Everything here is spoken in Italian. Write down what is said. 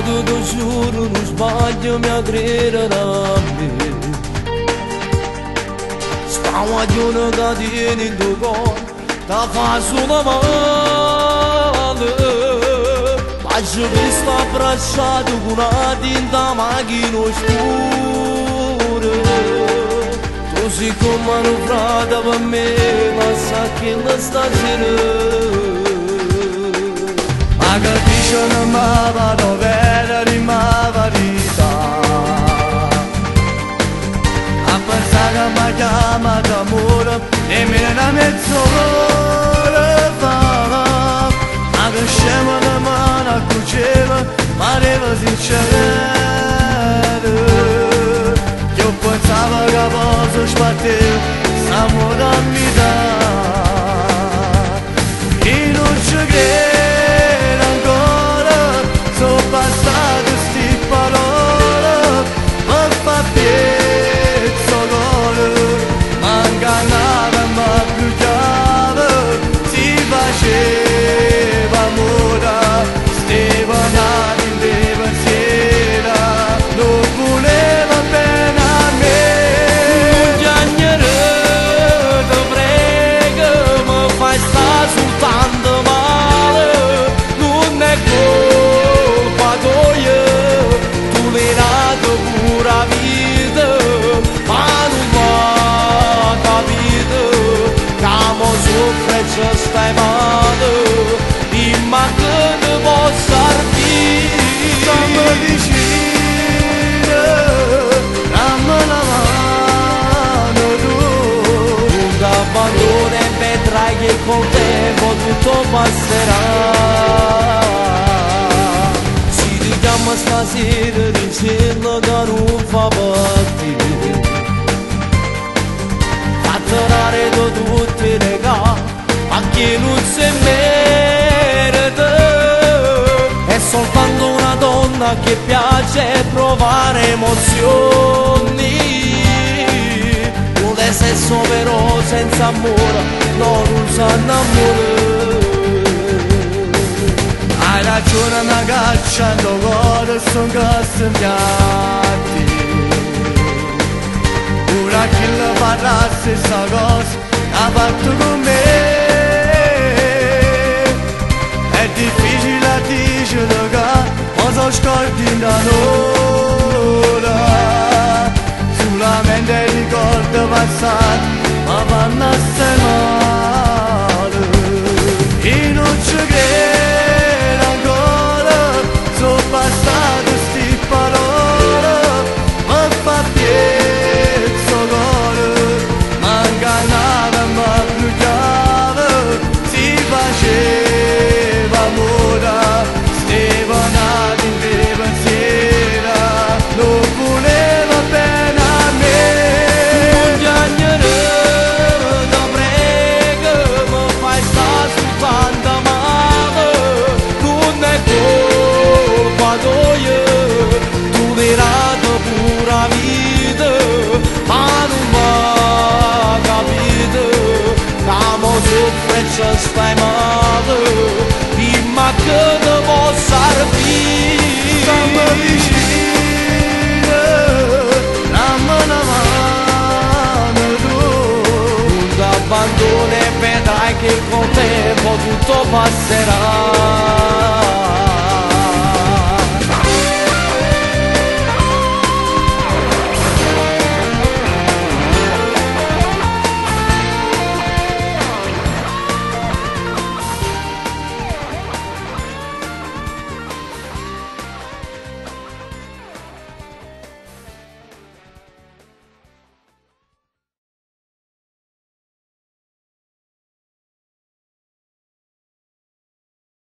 Tutto giuro non sbaglio, mi aggrederà a me. Stamattina che tieni il tuo cuore, ti fa solo male. Ma ci visto abbracciato con una tinta macchina scura. Tu sei come un frate per me, ma sa che la stasera. Ma capisci non mi vado bene di ma verità. A pensare che mi chiama d'amore e me ne mezz'ora fa. Ma che scemo di mano a cuceva, ma devo sincero. Io pensavo che posso sbattere, stiamo da vita. E non ci credo ancora, sono passate sti parole, ma fa piezza cuore, manca nada ma più chiave, si faceva amore, stava nati in te pensiera, non voleva bene a me. Non piangere, ti prego, mi fai stare soltanto male, non è colpa tua, tu l'hai dato pure a vita, ma non va capito, che amo soffre e ci stai male, dimmi che ti posso servire. Stammi vicino, dammi la mano tu, non ti abbandoni e vedrai che col tempo tutto passerà. Si ti chiama stasera dicendo che non fa partire, fatturare da tutti i regali, ma che non si merita. È soltanto una donna che piace provare emozioni. Vuole sesso però senza amore, no, non sa innamorare. Hai ragione una caccia, non cuore sono castigati. Ora chi le farà la stessa cosa, ha fatto con me. È difficile a dire che ma sono scordi da l'ora. Solamente ricordo passati, ma vanno a stare male. E non ci credo ancora, sono passate sti parole, ma fa piezza cuore, manca nada ma più chiave, si faceva amore, stava nati in te pensiera, non voleva bene a me. Non piangere, ti prego, mi fai stare soltanto male, non è colpa tua, tu l'hai dato pure a vita, ma non va capito, che amo soffre e ci stai male, dimmi che ti posso servire. Stammi vicino, dammi una mano tu, non ti abbandoni e vedrai che col tempo tutto passerà.